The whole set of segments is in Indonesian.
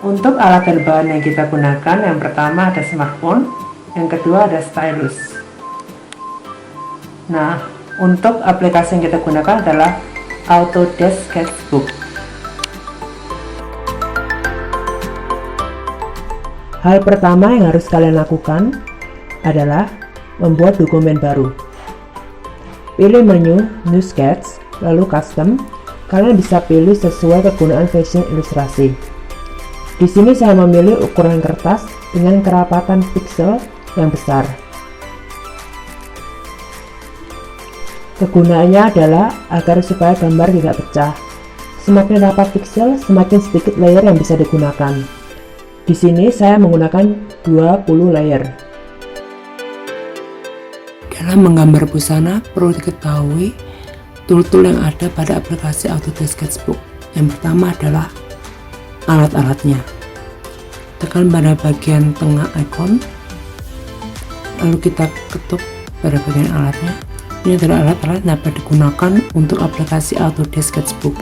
Untuk alat terbahan yang kita gunakan, yang pertama ada smartphone, yang kedua ada stylus. Nah, untuk aplikasi yang kita gunakan adalah Autodesk Sketchbook. Hal pertama yang harus kalian lakukan adalah membuat dokumen baru. Pilih menu New Sketch, lalu Custom. Kalian bisa pilih sesuai kegunaan fashion ilustrasi. Di sini saya memilih ukuran kertas dengan kerapatan piksel yang besar. Kegunaannya adalah agar supaya gambar tidak pecah. Semakin rapat piksel, semakin sedikit layer yang bisa digunakan. Di sini saya menggunakan 20 layer. Dalam menggambar busana perlu diketahui tool-tool yang ada pada aplikasi Autodesk Sketchbook. Yang pertama adalah alat-alatnya. Tekan pada bagian tengah icon, lalu kita ketuk pada bagian alatnya. Ini adalah alat-alat yang dapat digunakan untuk aplikasi Autodesk Sketchbook.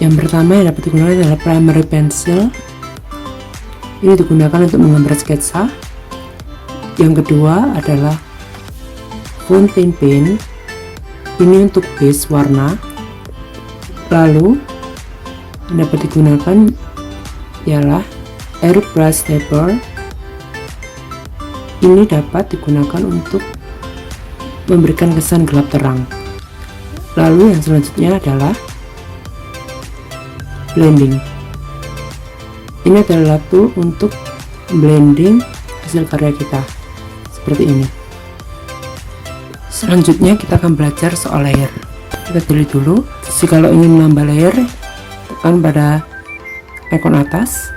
Yang pertama yang dapat digunakan adalah primary pencil. Ini digunakan untuk menggambar sketsa. Yang kedua adalah fountain pen. Ini untuk base warna. Lalu yang dapat digunakan ialah airbrush stapler. Ini dapat digunakan untuk memberikan kesan gelap terang. Lalu yang selanjutnya adalah blending. Ini adalah tool untuk blending hasil karya kita seperti ini. Selanjutnya kita akan belajar soal layer. Kita pilih dulu. Kalau ingin menambah layer, tekan pada icon atas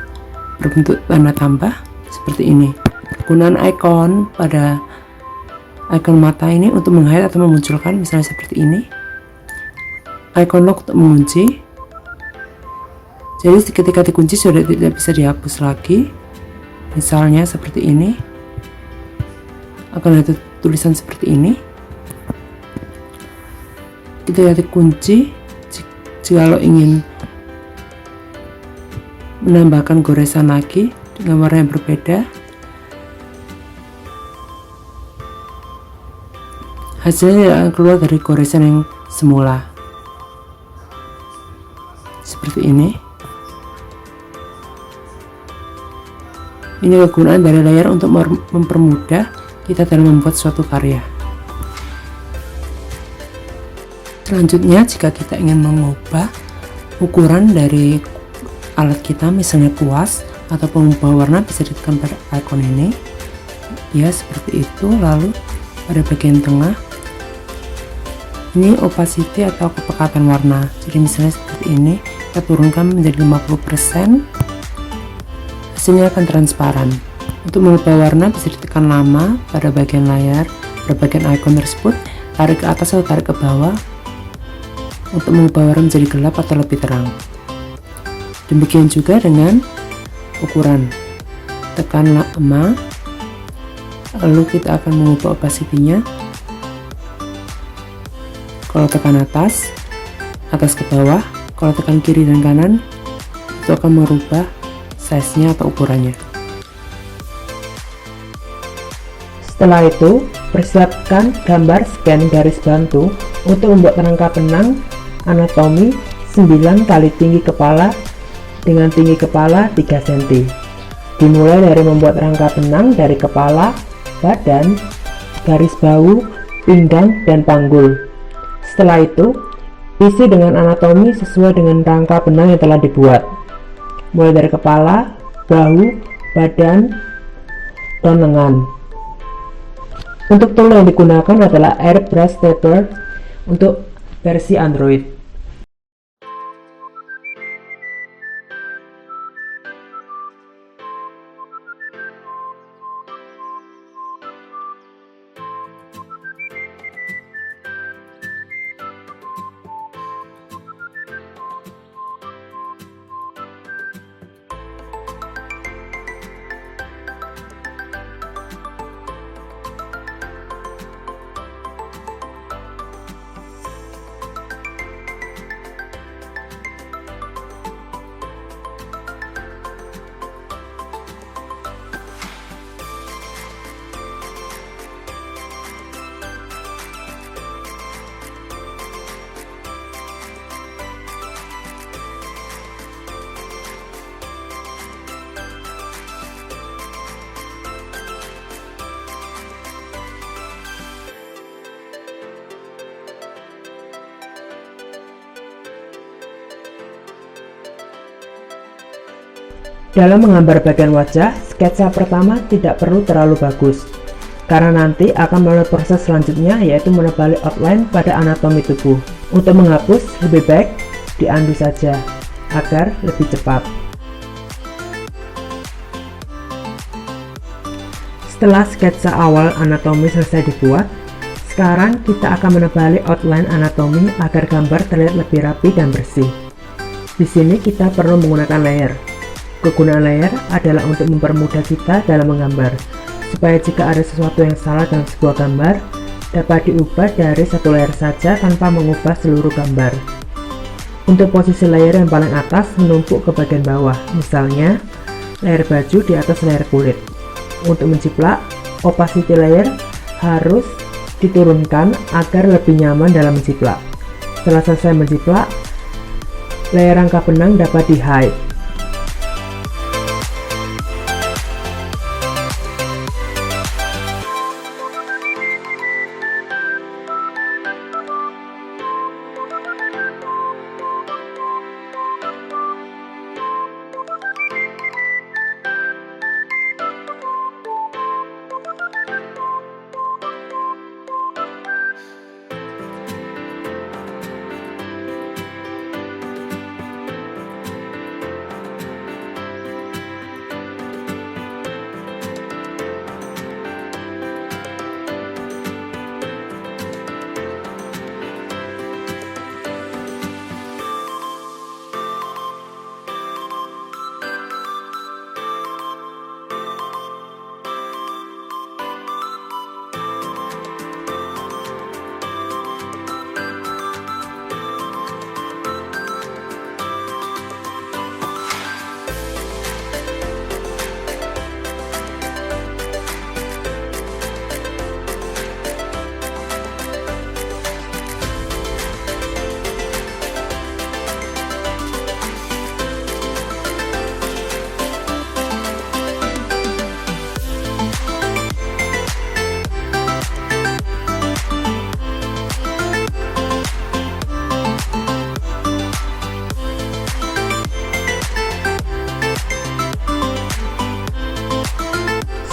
berbentuk tanda tambah seperti ini. Penggunaan icon pada icon mata ini untuk meng-hide atau memunculkan, misalnya seperti ini. Icon lock untuk mengunci. Jadi ketika dikunci sudah tidak bisa dihapus lagi. Misalnya seperti ini. Akan ada tulisan seperti ini. Kita dikunci. Jika ingin menambahkan goresan lagi dengan warna yang berbeda, hasilnya tidak akan keluar dari goresan yang semula seperti ini. Ini kegunaan dari layer untuk mempermudah kita dalam membuat suatu karya. Selanjutnya, jika kita ingin mengubah ukuran dari alat kita, misalnya kuas atau pengubah warna, bisa ditekan pada icon ini ya, seperti itu. Lalu pada bagian tengah ini opacity atau kepekatan warna. Jadi misalnya seperti ini, kita turunkan menjadi 50%, hasilnya akan transparan. Untuk mengubah warna bisa ditekan lama pada bagian layar, pada bagian icon tersebut, tarik ke atas atau tarik ke bawah untuk mengubah warna menjadi gelap atau lebih terang. Demikian juga dengan ukuran. Tekan lama, lalu kita akan mengubah opacity-nya. Kalau tekan atas ke bawah. Kalau tekan kiri dan kanan, itu akan merubah size-nya atau ukurannya. Setelah itu, persiapkan gambar scan garis bantu untuk membuat rangka benang anatomi 9 kali tinggi kepala dengan tinggi kepala 3 cm. Dimulai dari membuat rangka benang dari kepala, badan, garis bahu, pinggang, dan panggul. Setelah itu, isi dengan anatomi sesuai dengan rangka benang yang telah dibuat, mulai dari kepala, bahu, badan, dan lengan. Untuk tool yang digunakan adalah airbrush stapler untuk versi Android. Dalam menggambar bagian wajah, sketsa pertama tidak perlu terlalu bagus, karena nanti akan melalui proses selanjutnya, yaitu menebali outline pada anatomi tubuh. Untuk menghapus, lebih baik di-undo saja, agar lebih cepat. Setelah sketsa awal anatomi selesai dibuat, sekarang kita akan menebali outline anatomi agar gambar terlihat lebih rapi dan bersih. Di sini kita perlu menggunakan layer. Kegunaan layer adalah untuk mempermudah kita dalam menggambar, supaya jika ada sesuatu yang salah dalam sebuah gambar, dapat diubah dari satu layer saja tanpa mengubah seluruh gambar. Untuk posisi layer yang paling atas menumpuk ke bagian bawah, misalnya layer baju di atas layer kulit. Untuk menjiplak, opacity layer harus diturunkan agar lebih nyaman dalam menjiplak. Setelah selesai menjiplak, layer rangka benang dapat di-hide.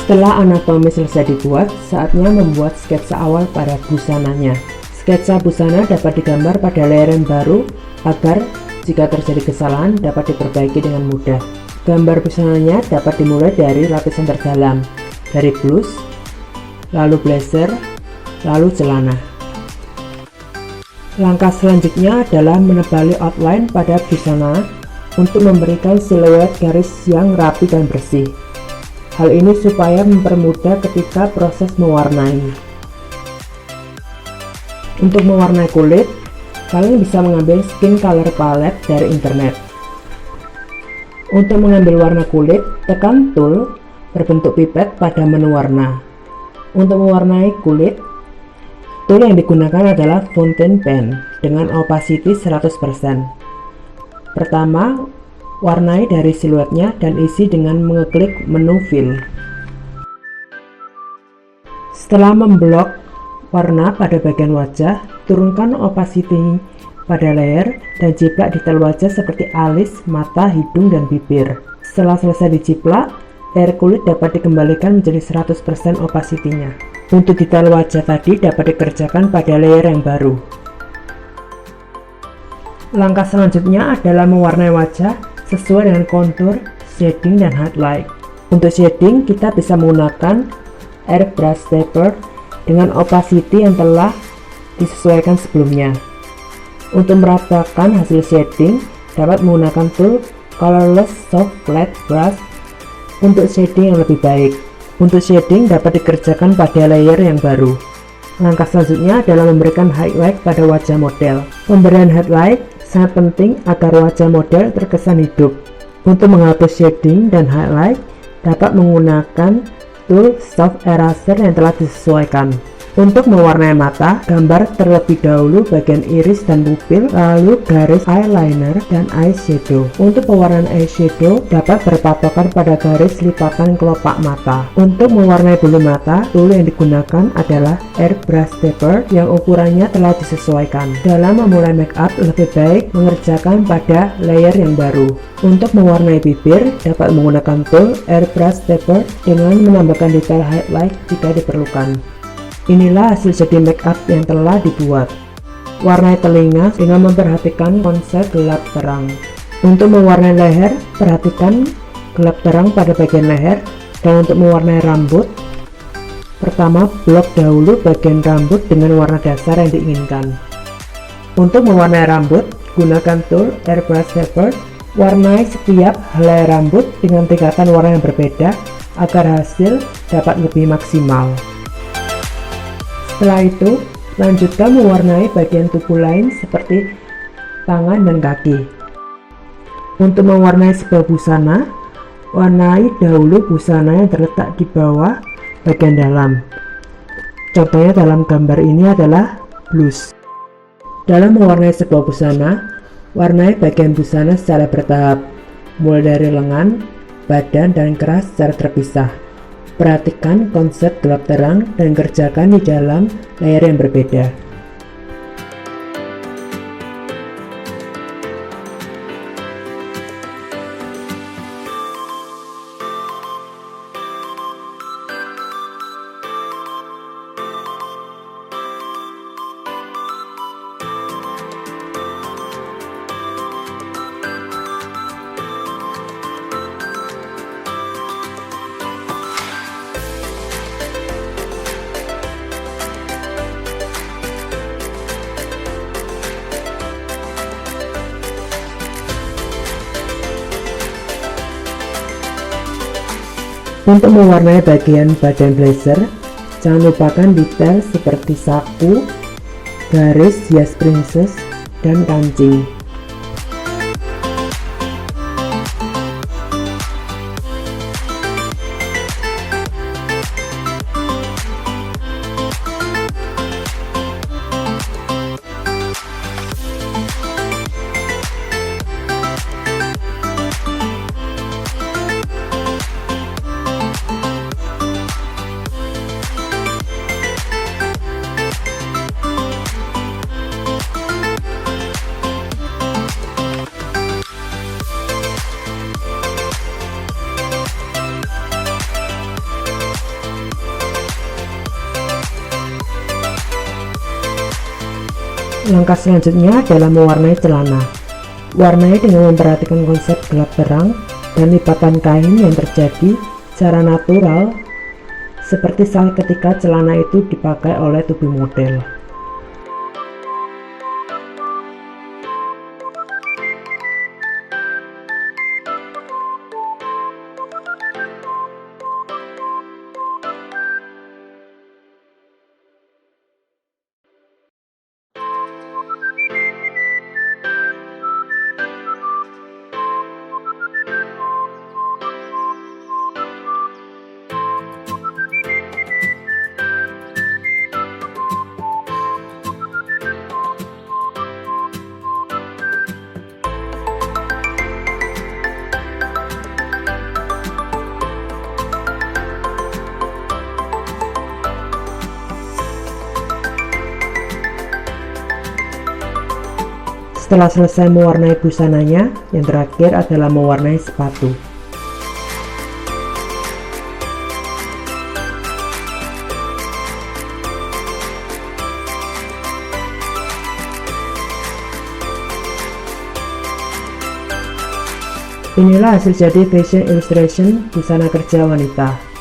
Setelah anatomi selesai dibuat, saatnya membuat sketsa awal pada busananya. Sketsa busana dapat digambar pada layer yang baru agar jika terjadi kesalahan dapat diperbaiki dengan mudah. Gambar busananya dapat dimulai dari lapisan terdalam, dari blus, lalu blazer, lalu celana. Langkah selanjutnya adalah menebali outline pada busana untuk memberikan siluet garis yang rapi dan bersih. Hal ini supaya mempermudah ketika proses mewarnai. Untuk mewarnai kulit, kalian bisa mengambil skin color palette dari internet. Untuk mengambil warna kulit, tekan tool berbentuk pipet pada menu warna. Untuk mewarnai kulit, tool yang digunakan adalah fountain pen dengan opacity 100%. Pertama, warnai dari siluetnya dan isi dengan mengeklik menu fill. Setelah memblok warna pada bagian wajah, turunkan opacity pada layer dan jiplak detail wajah seperti alis, mata, hidung, dan bibir. Setelah selesai dijiplak, layer kulit dapat dikembalikan menjadi 100% opacity-nya. Untuk detail wajah tadi dapat dikerjakan pada layer yang baru. Langkah selanjutnya adalah mewarnai wajah sesuai dengan kontur, shading, dan highlight. Untuk shading, kita bisa menggunakan airbrush taper dengan opacity yang telah disesuaikan sebelumnya. Untuk meratakan hasil shading, dapat menggunakan tool colorless soft flat brush untuk shading yang lebih baik. Untuk shading dapat dikerjakan pada layer yang baru. Langkah selanjutnya adalah memberikan highlight pada wajah model. Pemberian highlight sangat penting agar wajah model terkesan hidup. Untuk menghapus shading dan highlight, dapat menggunakan tool soft eraser yang telah disesuaikan. Untuk mewarnai mata, gambar terlebih dahulu bagian iris dan pupil, lalu garis eyeliner dan eyeshadow. Untuk pewarnaan eyeshadow dapat berpatokan pada garis lipatan kelopak mata. Untuk mewarnai bulu mata, tool yang digunakan adalah airbrush taper yang ukurannya telah disesuaikan. Dalam memulai make up, lebih baik mengerjakan pada layer yang baru. Untuk mewarnai bibir, dapat menggunakan tool airbrush taper dengan menambahkan detail highlight jika diperlukan. Inilah hasil jadi make up yang telah dibuat. Warnai telinga dengan memperhatikan konsep gelap terang. Untuk mewarnai leher, perhatikan gelap terang pada bagian leher. Dan untuk mewarnai rambut, pertama blok dahulu bagian rambut dengan warna dasar yang diinginkan. Untuk mewarnai rambut, gunakan tool airbrush taper. Warnai setiap helai rambut dengan tingkatan warna yang berbeda agar hasil dapat lebih maksimal. Setelah itu, lanjutkan mewarnai bagian tubuh lain seperti tangan dan kaki. Untuk mewarnai sebuah busana, warnai dahulu busana yang terletak di bawah bagian dalam. Contohnya dalam gambar ini adalah blus. Dalam mewarnai sebuah busana, warnai bagian busana secara bertahap, mulai dari lengan, badan, dan keras secara terpisah. Perhatikan konsep gelap terang dan kerjakan di dalam layer yang berbeda. Untuk mewarnai bagian badan blazer, jangan lupakan detail seperti saku, garis hias princess, dan kancing. Langkah selanjutnya adalah mewarnai celana. Warnai dengan memperhatikan konsep gelap terang dan lipatan kain yang terjadi secara natural, seperti saat ketika celana itu dipakai oleh tubuh model. Setelah selesai mewarnai busananya, yang terakhir adalah mewarnai sepatu. Inilah hasil jadi fashion illustration busana kerja wanita.